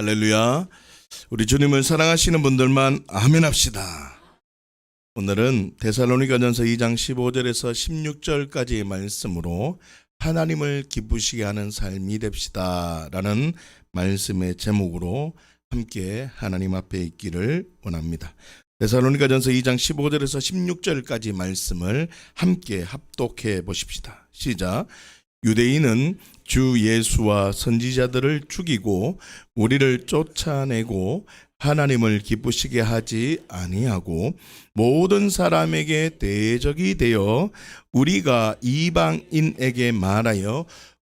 할렐루야. 우리 주님을 사랑하시는 분들만 아멘 합시다. 오늘은 데살로니가전서 2장 15절에서 16절까지의 말씀으로 하나님을 기쁘시게 하는 삶이 됩시다 라는 말씀의 제목으로 함께 하나님 앞에 있기를 원합니다. 데살로니가전서 2장 15절에서 16절까지 말씀을 함께 합독해 보십시다. 시작. 유대인은 주 예수와 선지자들을 죽이고 우리를 쫓아내고 하나님을 기쁘시게 하지 아니하고 모든 사람에게 대적이 되어 우리가 이방인에게 말하여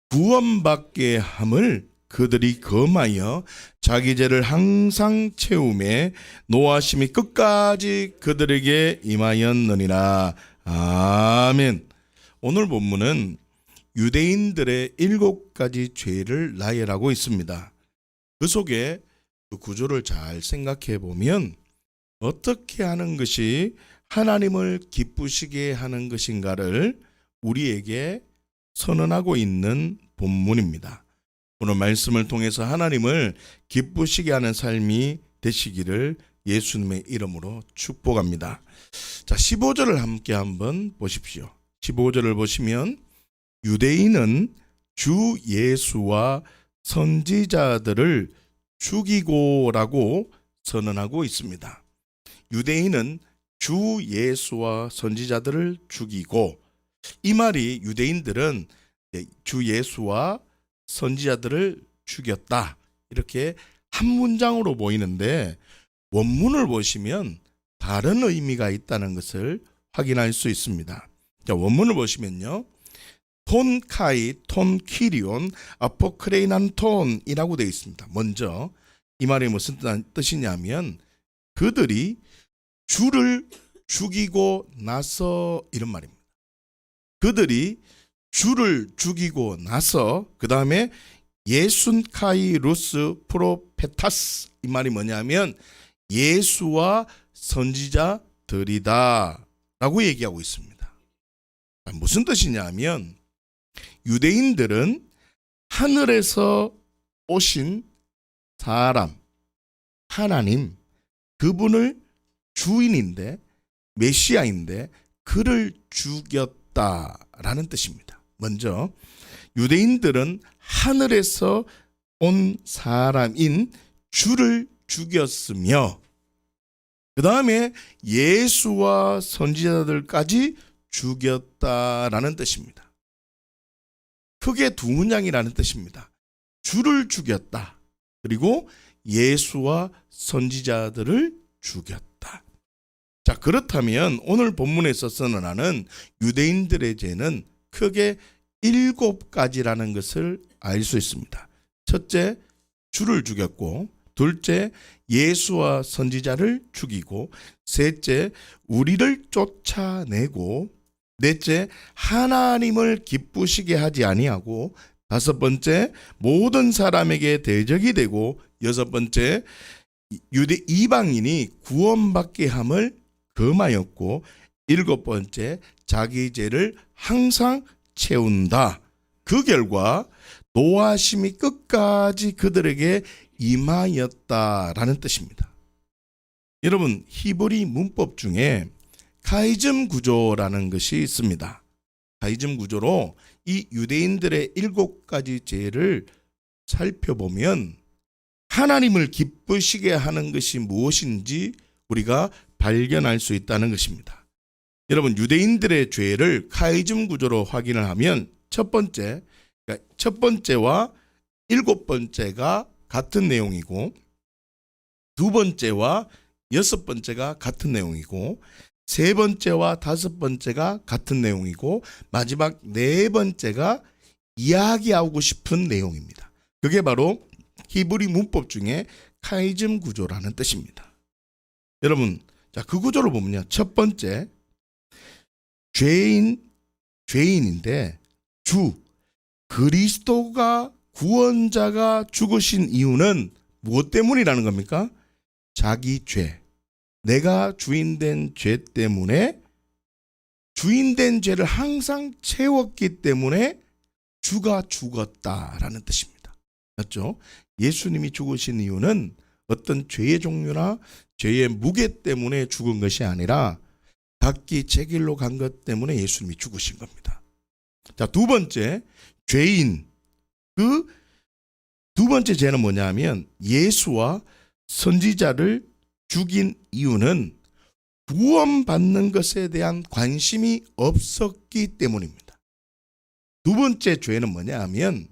구원받게 함을 그들이 금하여 자기 죄를 항상 채우매 노하심이 끝까지 그들에게 임하였느니라. 아멘. 오늘 본문은 유대인들의 7가지 죄를 나열하고 있습니다. 그 속에 그 구조를 잘 생각해 보면 어떻게 하는 것이 하나님을 기쁘시게 하는 것인가를 우리에게 선언하고 있는 본문입니다. 오늘 말씀을 통해서 하나님을 기쁘시게 하는 삶이 되시기를 예수님의 이름으로 축복합니다. 자, 15절을 함께 한번 보십시오. 15절을 보시면 유대인은 주 예수와 선지자들을 죽이고라고 선언하고 있습니다. 유대인은 주 예수와 선지자들을 죽이고, 이 말이 유대인들은 주 예수와 선지자들을 죽였다 이렇게 한 문장으로 보이는데 원문을 보시면 다른 의미가 있다는 것을 확인할 수 있습니다. 자, 원문을 보시면요, 톤카이, 톤키리온, 아포크레이난톤이라고 되어 있습니다. 먼저 이 말이 무슨 뜻이냐면 그들이 주를 죽이고 나서 이런 말입니다. 그들이 주를 죽이고 나서 그 다음에 예순카이루스 프로페타스, 이 말이 뭐냐면 예수와 선지자들이다 라고 얘기하고 있습니다. 무슨 뜻이냐면 유대인들은 하늘에서 오신 사람, 하나님, 그분을 주인인데 메시아인데 그를 죽였다라는 뜻입니다. 먼저 유대인들은 하늘에서 온 사람인 주를 죽였으며 그 다음에 예수와 선지자들까지 죽였다라는 뜻입니다. 크게 두 문장이라는 뜻입니다. 주를 죽였다. 그리고 예수와 선지자들을 죽였다. 자, 그렇다면 오늘 본문에서 선언하는 유대인들의 죄는 크게 7가지라는 것을 알 수 있습니다. 첫째, 주를 죽였고, 둘째, 예수와 선지자를 죽이고, 셋째, 우리를 쫓아내고, 넷째, 하나님을 기쁘시게 하지 아니하고, 다섯 번째, 모든 사람에게 대적이 되고, 여섯 번째, 유대 이방인이 구원받게 함을 금하였고, 일곱 번째, 자기 죄를 항상 채운다. 그 결과 노하심이 끝까지 그들에게 임하였다라는 뜻입니다. 여러분, 히브리 문법 중에 카이즘 구조라는 것이 있습니다. 카이즘 구조로 이 유대인들의 7가지 죄를 살펴보면 하나님을 기쁘시게 하는 것이 무엇인지 우리가 발견할 수 있다는 것입니다. 여러분, 유대인들의 죄를 카이즘 구조로 확인을 하면 첫 번째와 7번째가 같은 내용이고, 두 번째와 6번째가 같은 내용이고, 세 번째와 5번째가 같은 내용이고, 마지막 4번째가 이야기하고 싶은 내용입니다. 그게 바로 히브리 문법 중에 카이즘 구조라는 뜻입니다. 여러분, 자, 그 구조를 보면요, 첫 번째, 죄인인데 주 그리스도가 구원자가 죽으신 이유는 무엇 때문이라는 겁니까? 자기 죄, 내가 주인된 죄 때문에, 주인된 죄를 항상 채웠기 때문에 주가 죽었다라는 뜻입니다. 맞죠? 예수님이 죽으신 이유는 어떤 죄의 종류나 죄의 무게 때문에 죽은 것이 아니라 각기 제 길로 간 것 때문에 예수님이 죽으신 겁니다. 자, 두 번째, 죄인. 그 두 번째 죄는 뭐냐 하면 예수와 선지자를 죽인 이유는 구원받는 것에 대한 관심이 없었기 때문입니다. 두 번째 죄는 뭐냐 하면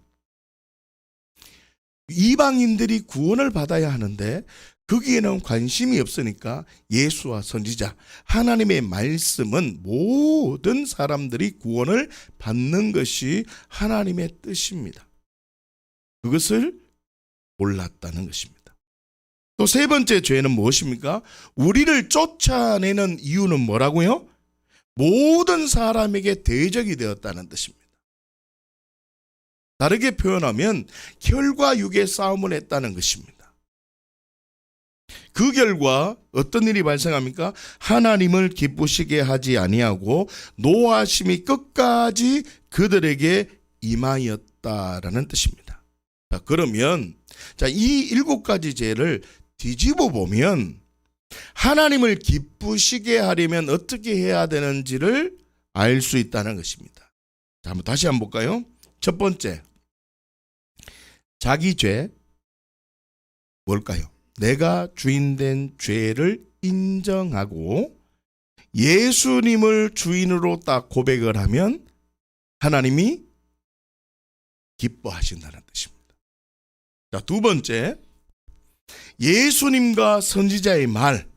이방인들이 구원을 받아야 하는데 거기에는 관심이 없으니까 예수와 선지자, 하나님의 말씀은 모든 사람들이 구원을 받는 것이 하나님의 뜻입니다. 그것을 몰랐다는 것입니다. 또 세 번째 죄는 무엇입니까? 우리를 쫓아내는 이유는 뭐라고요? 모든 사람에게 대적이 되었다는 뜻입니다. 다르게 표현하면 혈과 육의 싸움을 했다는 것입니다. 그 결과 어떤 일이 발생합니까? 하나님을 기쁘시게 하지 아니하고 노하심이 끝까지 그들에게 임하였다라는 뜻입니다. 자, 그러면 이 7가지 죄를 뒤집어 보면 하나님을 기쁘시게 하려면 어떻게 해야 되는지를 알 수 있다는 것입니다. 자, 다시 한번 볼까요? 첫 번째, 자기 죄 뭘까요? 내가 주인된 죄를 인정하고 예수님을 주인으로 딱 고백을 하면 하나님이 기뻐하신다는 뜻입니다. 자, 두 번째, 예수님과 선지자의 말,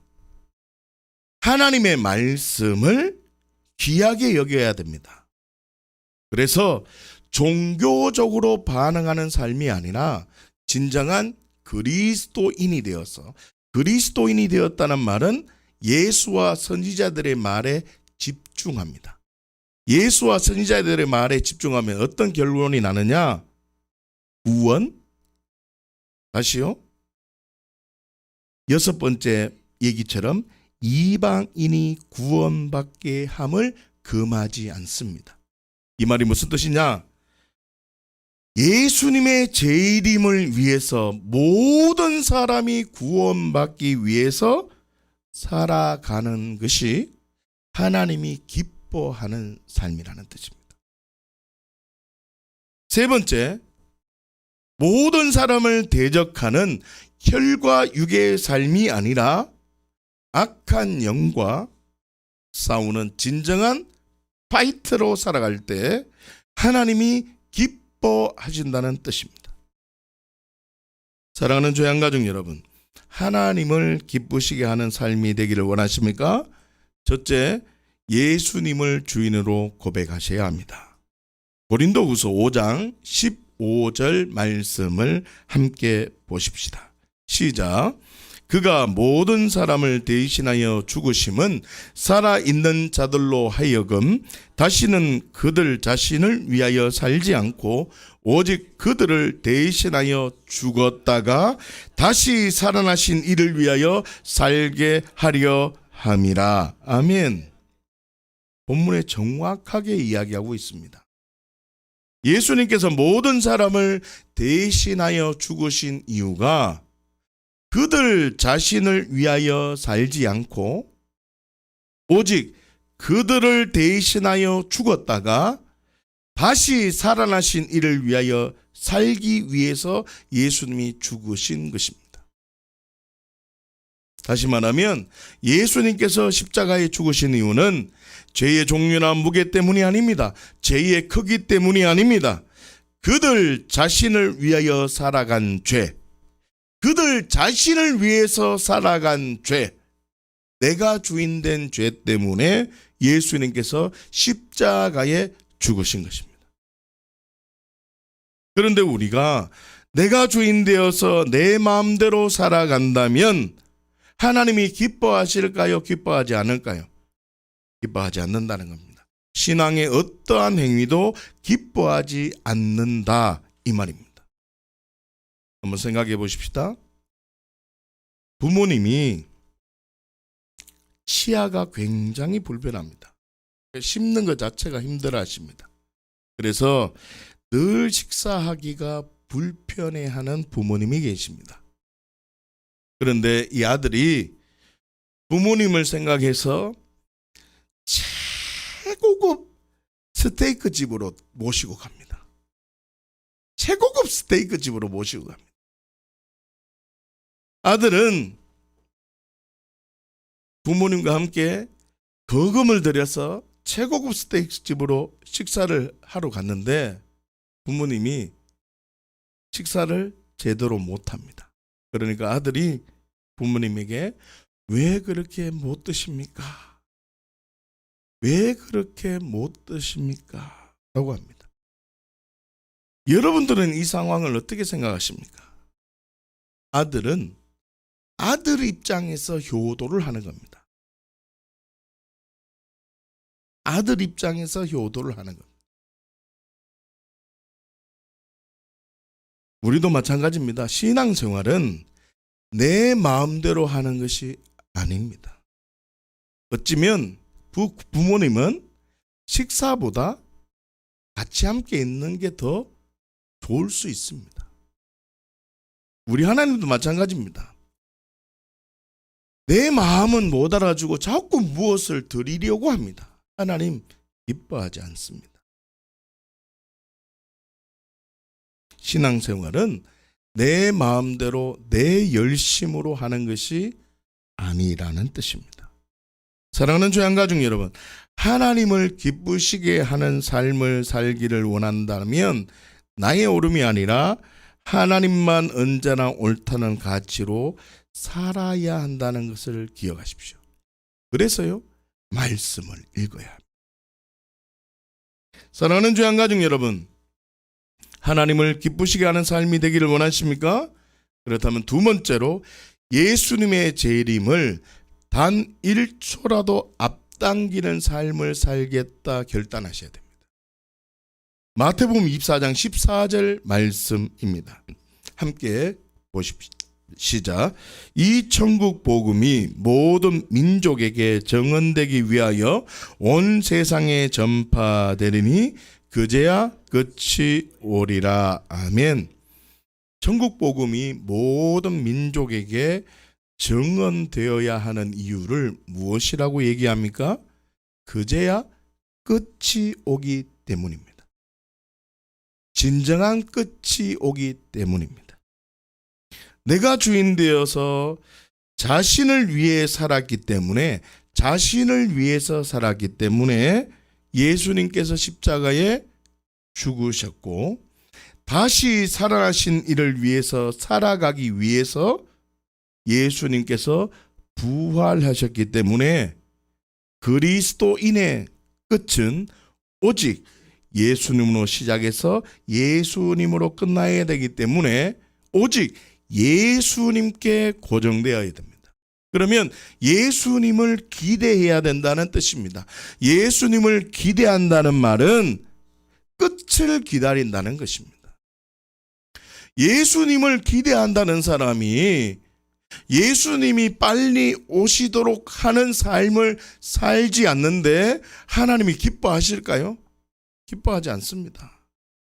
하나님의 말씀을 귀하게 여겨야 됩니다. 그래서 종교적으로 반응하는 삶이 아니라 진정한 그리스도인이 되어서, 그리스도인이 되었다는 말은 예수와 선지자들의 말에 집중합니다. 예수와 선지자들의 말에 집중하면 어떤 결론이 나느냐? 구원. 다시요. 6번째 얘기처럼 이방인이 구원받게 함을 금하지 않습니다. 이 말이 무슨 뜻이냐? 예수님의 재림을 위해서 모든 사람이 구원받기 위해서 살아가는 것이 하나님이 기뻐하는 삶이라는 뜻입니다. 세 번째, 모든 사람을 대적하는 혈과 육의 삶이 아니라 악한 영과 싸우는 진정한 파이트로 살아갈 때 하나님이 기뻐하신다는 뜻입니다. 사랑하는 조양가족 여러분, 하나님을 기쁘시게 하는 삶이 되기를 원하십니까? 첫째, 예수님을 주인으로 고백하셔야 합니다. 고린도후서 5장 15절 말씀을 함께 보십시다. 시작. 그가 모든 사람을 대신하여 죽으심은 살아있는 자들로 하여금 다시는 그들 자신을 위하여 살지 않고 오직 그들을 대신하여 죽었다가 다시 살아나신 이를 위하여 살게 하려 함이라. 아멘. 본문에 정확하게 이야기하고 있습니다. 예수님께서 모든 사람을 대신하여 죽으신 이유가 그들 자신을 위하여 살지 않고 오직 그들을 대신하여 죽었다가 다시 살아나신 이를 위하여 살기 위해서 예수님이 죽으신 것입니다. 다시 말하면 예수님께서 십자가에 죽으신 이유는 죄의 종류나 무게 때문이 아닙니다. 죄의 크기 때문이 아닙니다. 그들 자신을 위하여 살아간 죄, 그들 자신을 위해서 살아간 죄, 내가 주인된 죄 때문에 예수님께서 십자가에 죽으신 것입니다. 그런데 우리가 내가 주인되어서 내 마음대로 살아간다면 하나님이 기뻐하실까요? 기뻐하지 않을까요? 기뻐하지 않는다는 겁니다. 신앙의 어떠한 행위도 기뻐하지 않는다, 이 말입니다. 한번 생각해 보십시다. 부모님이 치아가 굉장히 불편합니다. 씹는 것 자체가 힘들어 하십니다. 그래서 늘 식사하기가 불편해하는 부모님이 계십니다. 그런데 이 아들이 부모님을 생각해서 최고급 스테이크 집으로 모시고 갑니다. 최고급 스테이크 집으로 모시고 갑니다. 아들은 부모님과 함께 거금을 들여서 최고급 스테이크 집으로 식사를 하러 갔는데 부모님이 식사를 제대로 못합니다. 그러니까 아들이 부모님에게 왜 그렇게 못 드십니까? 왜 그렇게 못 드십니까? 라고 합니다. 여러분들은 이 상황을 어떻게 생각하십니까? 아들은 아들 입장에서 효도를 하는 겁니다. 아들 입장에서 효도를 하는 겁니다. 우리도 마찬가지입니다. 신앙생활은 내 마음대로 하는 것이 아닙니다. 어찌면 부모님은 식사보다 같이 함께 있는 게 더 좋을 수 있습니다. 우리 하나님도 마찬가지입니다. 내 마음은 못 알아주고 자꾸 무엇을 드리려고 합니다. 하나님 기뻐하지 않습니다. 신앙생활은 내 마음대로 내 열심으로 하는 것이 아니라는 뜻입니다. 사랑하는 조양가족 여러분, 하나님을 기쁘시게 하는 삶을 살기를 원한다면 나의 옳음이 아니라 하나님만 언제나 옳다는 가치로 살아야 한다는 것을 기억하십시오. 그래서요, 말씀을 읽어야 합니다. 사랑하는 조양가족 여러분, 하나님을 기쁘시게 하는 삶이 되기를 원하십니까? 그렇다면 두 번째로 예수님의 재림을 단 1초라도 앞당기는 삶을 살겠다 결단하셔야 됩니다. 마태복음 24장 14절 말씀입니다. 함께 보십시오. 시작. 이 천국 복음이 모든 민족에게 정언되기 위하여 온 세상에 전파되리니 그제야 끝이 오리라. 아멘. 천국 복음이 모든 민족에게 정언되어야 하는 이유를 무엇이라고 얘기합니까? 그제야 끝이 오기 때문입니다. 진정한 끝이 오기 때문입니다. 내가 주인 되어서 자신을 위해 살았기 때문에 자신을 위해서 살았기 때문에 예수님께서 십자가에 죽으셨고 다시 살아나신 이를 위해서 살아가기 위해서 예수님께서 부활하셨기 때문에 그리스도인의 끝은 오직 예수님으로 시작해서 예수님으로 끝나야 되기 때문에 오직 예수님께 고정되어야 됩니다. 그러면 예수님을 기대해야 된다는 뜻입니다. 예수님을 기대한다는 말은 끝을 기다린다는 것입니다. 예수님을 기대한다는 사람이 예수님이 빨리 오시도록 하는 삶을 살지 않는데 하나님이 기뻐하실까요? 기뻐하지 않습니다.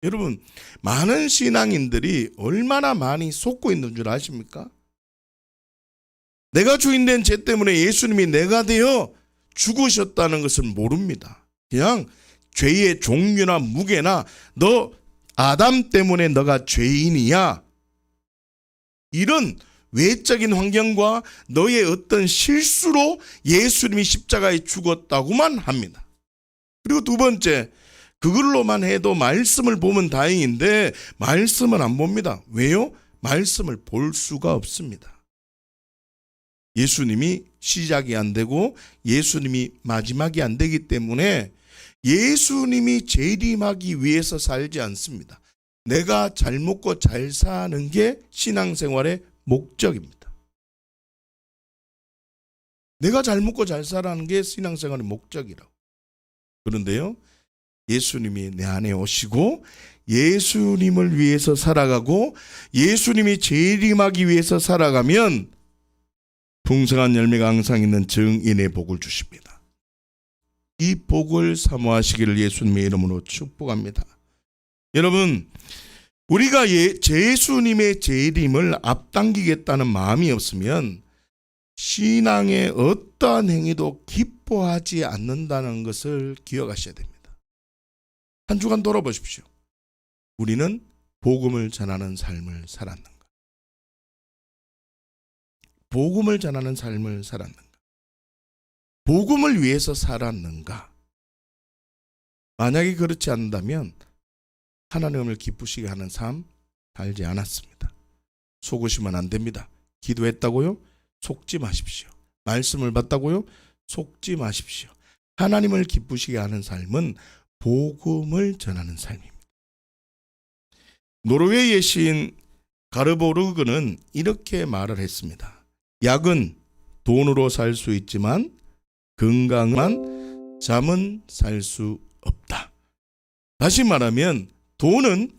여러분, 많은 신앙인들이 얼마나 많이 속고 있는 줄 아십니까? 내가 주인된 죄 때문에 예수님이 내가 되어 죽으셨다는 것을 모릅니다. 그냥 죄의 종류나 무게나 너 아담 때문에 너가 죄인이야, 이런 외적인 환경과 너의 어떤 실수로 예수님이 십자가에 죽었다고만 합니다. 그리고 두 번째, 그걸로만 해도 말씀을 보면 다행인데 말씀을 안 봅니다. 왜요? 말씀을 볼 수가 없습니다. 예수님이 시작이 안 되고 예수님이 마지막이 안 되기 때문에 예수님이 재림하기 위해서 살지 않습니다. 내가 잘 먹고 잘 사는 게 신앙생활의 목적입니다. 내가 잘 먹고 잘 살아는 게 신앙생활의 목적이라고. 그런데요, 예수님이 내 안에 오시고 예수님을 위해서 살아가고 예수님이 재림하기 위해서 살아가면 풍성한 열매가 항상 있는 증인의 복을 주십니다. 이 복을 사모하시기를 예수님의 이름으로 축복합니다. 여러분, 우리가 예수님의 재림을 앞당기겠다는 마음이 없으면 신앙의 어떠한 행위도 기뻐하지 않는다는 것을 기억하셔야 됩니다. 한 주간 돌아보십시오. 우리는 복음을 전하는 삶을 살았는가? 복음을 전하는 삶을 살았는가? 복음을 위해서 살았는가? 만약에 그렇지 않는다면 하나님을 기쁘시게 하는 삶 살지 않았습니다. 속으시면 안 됩니다. 기도했다고요? 속지 마십시오. 말씀을 받다고요? 속지 마십시오. 하나님을 기쁘시게 하는 삶은 복음을 전하는 삶입니다. 노르웨이의 시인 가르보르그는 이렇게 말을 했습니다. 약은 돈으로 살 수 있지만 건강한 잠은 살 수 없다. 다시 말하면 돈은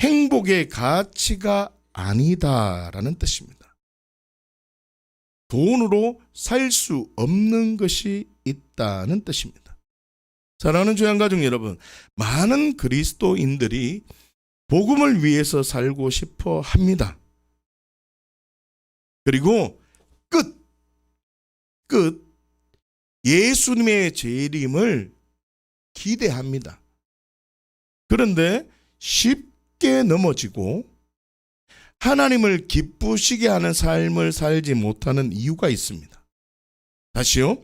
행복의 가치가 아니다라는 뜻입니다. 돈으로 살 수 없는 것이 있다는 뜻입니다. 사랑하는 조양가족 여러분, 많은 그리스도인들이 복음을 위해서 살고 싶어 합니다. 그리고 끝 예수님의 재림을 기대합니다. 그런데 쉽게 넘어지고 하나님을 기쁘시게 하는 삶을 살지 못하는 이유가 있습니다. 다시요.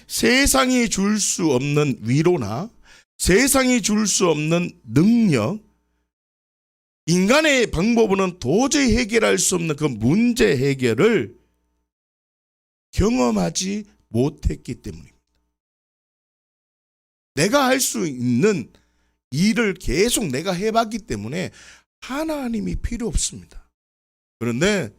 세상이 줄 수 없는 위로나 세상이 줄 수 없는 능력, 인간의 방법으로는 도저히 해결할 수 없는 그 문제 해결을 경험하지 못했기 때문입니다. 내가 할 수 있는 일을 계속 내가 해봤기 때문에 하나님이 필요 없습니다. 그런데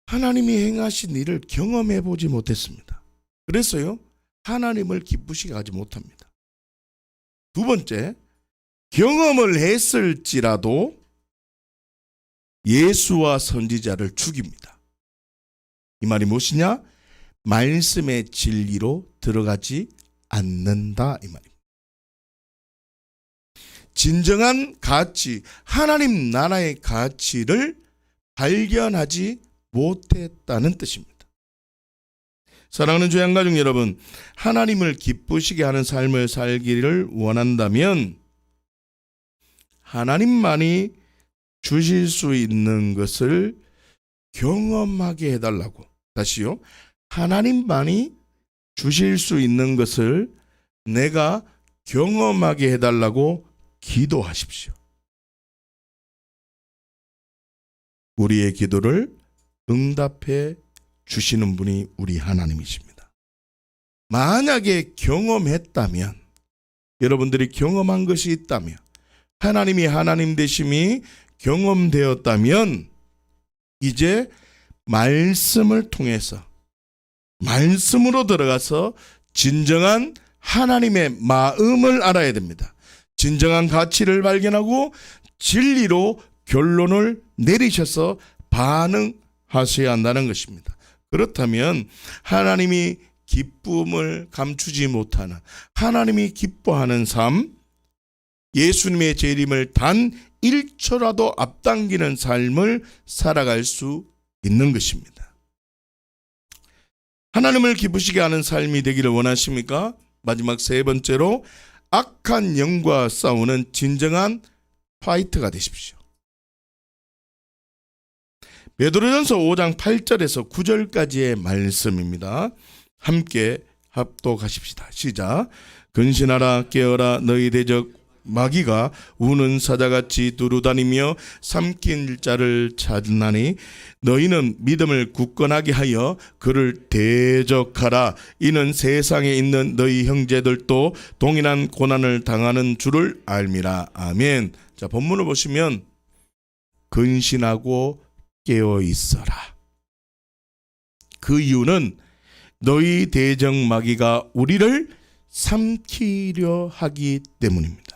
하나님이 행하신 일을 경험해보지 못했습니다. 그래서요, 하나님을 기쁘시게 하지 못합니다. 두 번째, 경험을 했을지라도 예수와 선지자를 죽입니다. 이 말이 무엇이냐? 말씀의 진리로 들어가지 않는다, 이 말입니다. 진정한 가치, 하나님 나라의 가치를 발견하지 못했다는 뜻입니다. 사랑하는 조양가족 여러분, 하나님을 기쁘시게 하는 삶을 살기를 원한다면 하나님만이 주실 수 있는 것을 경험하게 해달라고. 다시요. 하나님만이 주실 수 있는 것을 내가 경험하게 해달라고 기도하십시오. 우리의 기도를 응답해 주시는 분이 우리 하나님이십니다. 만약에 경험했다면, 여러분들이 경험한 것이 있다면, 하나님이 하나님 되심이 경험되었다면 이제 말씀을 통해서 말씀으로 들어가서 진정한 하나님의 마음을 알아야 됩니다. 진정한 가치를 발견하고 진리로 결론을 내리셔서 반응하셔야 한다는 것입니다. 그렇다면 하나님이 기쁨을 감추지 못하는, 하나님이 기뻐하는 삶, 예수님의 재림을 단 1초라도 앞당기는 삶을 살아갈 수 있는 것입니다. 하나님을 기쁘시게 하는 삶이 되기를 원하십니까? 마지막 세 번째로, 악한 영과 싸우는 진정한 파이터가 되십시오. 베드로전서 5장 8절에서 9절까지의 말씀입니다. 함께 합독하십시다. 시작. 근신하라, 깨어라, 너희 대적 마귀가 우는 사자같이 두루다니며 삼킬 자를 찾나니 너희는 믿음을 굳건하게 하여 그를 대적하라. 이는 세상에 있는 너희 형제들도 동일한 고난을 당하는 줄을 알미라. 아멘. 자, 본문을 보시면 근신하고 깨어 있어라. 그 이유는 너희 대적 마귀가 우리를 삼키려 하기 때문입니다.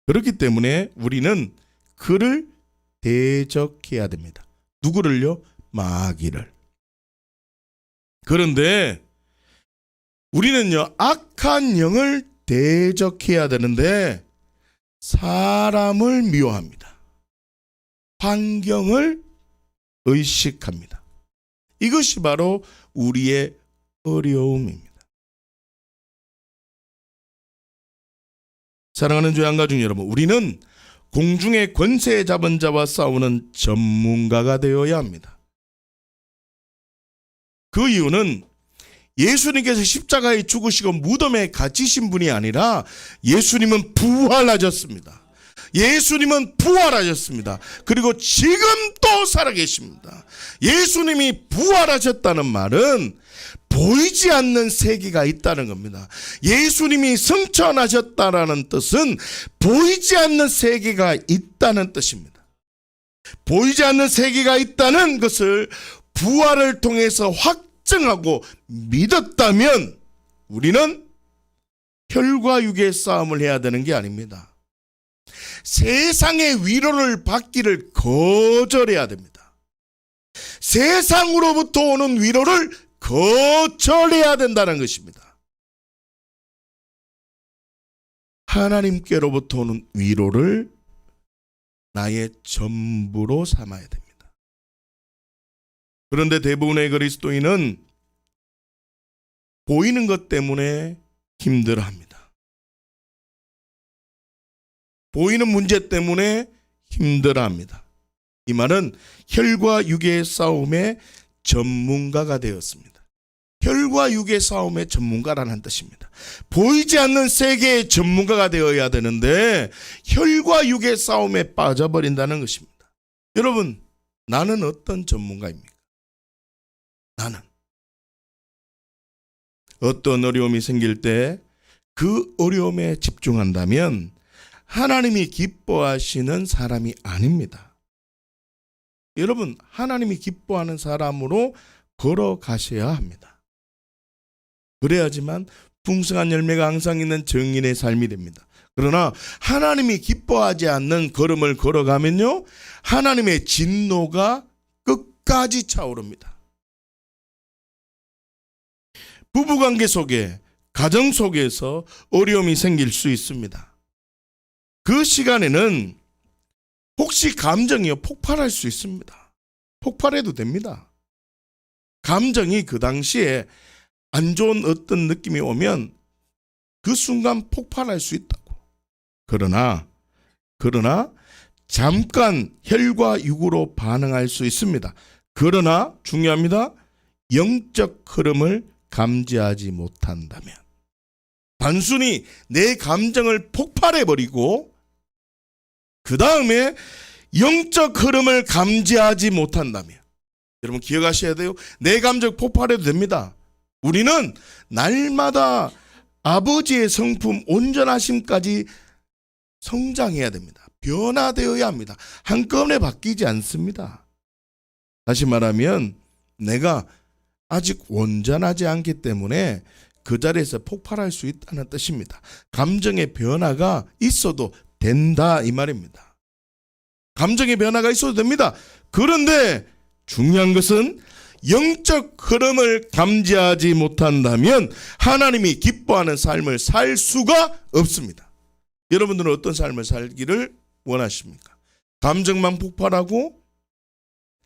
그렇기 때문에 우리는 그를 대적해야 됩니다. 누구를요? 마귀를. 그런데 우리는요, 악한 영을 대적해야 되는데 사람을 미워합니다. 환경을 의식합니다. 이것이 바로 우리의 어려움입니다. 사랑하는 조양가족 여러분, 우리는 공중의 권세 잡은 자와 싸우는 전문가가 되어야 합니다. 그 이유는 예수님께서 십자가에 죽으시고 무덤에 갇히신 분이 아니라 예수님은 부활하셨습니다. 예수님은 부활하셨습니다. 그리고 지금 또 살아계십니다. 예수님이 부활하셨다는 말은 보이지 않는 세계가 있다는 겁니다. 예수님이 승천하셨다라는 뜻은 보이지 않는 세계가 있다는 뜻입니다. 보이지 않는 세계가 있다는 것을 부활을 통해서 확증하고 믿었다면 우리는 혈과 육의 싸움을 해야 되는 게 아닙니다. 세상의 위로를 받기를 거절해야 됩니다. 세상으로부터 오는 위로를 거절해야 된다는 것입니다. 하나님께로부터 오는 위로를 나의 전부로 삼아야 됩니다. 그런데 대부분의 그리스도인은 보이는 것 때문에 힘들어합니다. 보이는 문제 때문에 힘들어합니다. 이 말은 혈과 육의 싸움의 전문가가 되었습니다. 혈과 육의 싸움의 전문가라는 뜻입니다. 보이지 않는 세계의 전문가가 되어야 되는데 혈과 육의 싸움에 빠져버린다는 것입니다. 여러분, 나는 어떤 전문가입니까? 나는 어떤 어려움이 생길 때 그 어려움에 집중한다면 하나님이 기뻐하시는 사람이 아닙니다. 여러분, 하나님이 기뻐하는 사람으로 걸어가셔야 합니다. 그래야지만 풍성한 열매가 항상 있는 정인의 삶이 됩니다. 그러나 하나님이 기뻐하지 않는 걸음을 걸어가면요, 하나님의 진노가 끝까지 차오릅니다. 부부관계 속에, 가정 속에서 어려움이 생길 수 있습니다. 그 시간에는 혹시 감정이 폭발할 수 있습니다. 폭발해도 됩니다. 감정이 그 당시에 안 좋은 어떤 느낌이 오면 그 순간 폭발할 수 있다고. 그러나 잠깐 혈과 육으로 반응할 수 있습니다. 그러나 중요합니다. 영적 흐름을 감지하지 못한다면, 단순히 내 감정을 폭발해버리고 그 다음에 영적 흐름을 감지하지 못한다면, 여러분 기억하셔야 돼요. 내 감정 폭발해도 됩니다. 우리는 날마다 아버지의 성품 온전하심까지 성장해야 됩니다. 변화되어야 합니다. 한꺼번에 바뀌지 않습니다. 다시 말하면 내가 아직 온전하지 않기 때문에 그 자리에서 폭발할 수 있다는 뜻입니다. 감정의 변화가 있어도 된다 이 말입니다. 감정의 변화가 있어도 됩니다. 그런데 중요한 것은 영적 흐름을 감지하지 못한다면 하나님이 기뻐하는 삶을 살 수가 없습니다. 여러분들은 어떤 삶을 살기를 원하십니까? 감정만 폭발하고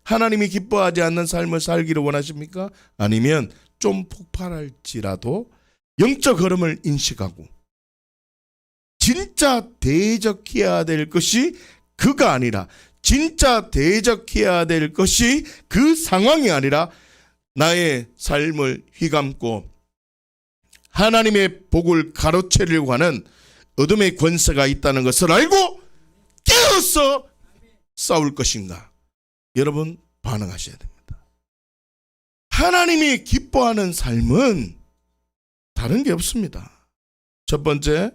하나님이 기뻐하지 않는 삶을 살기를 원하십니까? 아니면 좀 폭발할지라도 영적 흐름을 인식하고 진짜 대적해야 될 것이 그가 아니라, 진짜 대적해야 될 것이 그 상황이 아니라 나의 삶을 휘감고 하나님의 복을 가로채려고 하는 어둠의 권세가 있다는 것을 알고 깨어서 싸울 것인가? 여러분 반응하셔야 됩니다. 하나님이 기뻐하는 삶은 다른 게 없습니다. 첫 번째,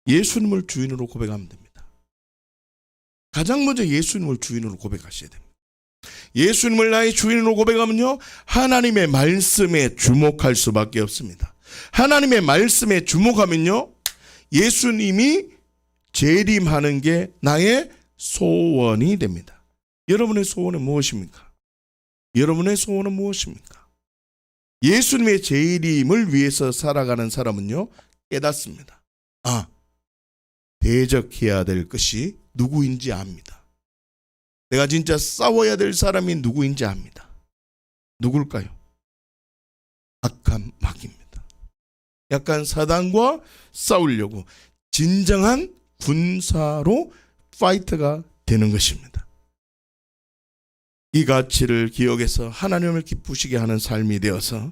예수님을 주인으로 고백하면 됩니다. 가장 먼저 예수님을 주인으로 고백하셔야 됩니다. 예수님을 나의 주인으로 고백하면요, 하나님의 말씀에 주목할 수밖에 없습니다. 하나님의 말씀에 주목하면요, 예수님이 재림하는 게 나의 소원이 됩니다. 여러분의 소원은 무엇입니까? 여러분의 소원은 무엇입니까? 예수님의 재림을 위해서 살아가는 사람은요, 깨닫습니다. 대적해야 될 것이 누구인지 압니다. 내가 진짜 싸워야 될 사람이 누구인지 압니다. 누굴까요? 악한 마귀입니다. 약간 사단과 싸우려고 진정한 군사로 파이터가 되는 것입니다. 이 가치를 기억해서 하나님을 기쁘시게 하는 삶이 되어서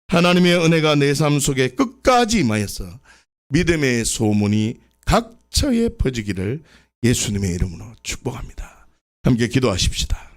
하나님의 은혜가 내 삶 속에 끝까지 임하여서 믿음의 소문이 각처에 퍼지기를 예수님의 이름으로 축복합니다. 함께 기도하십시다.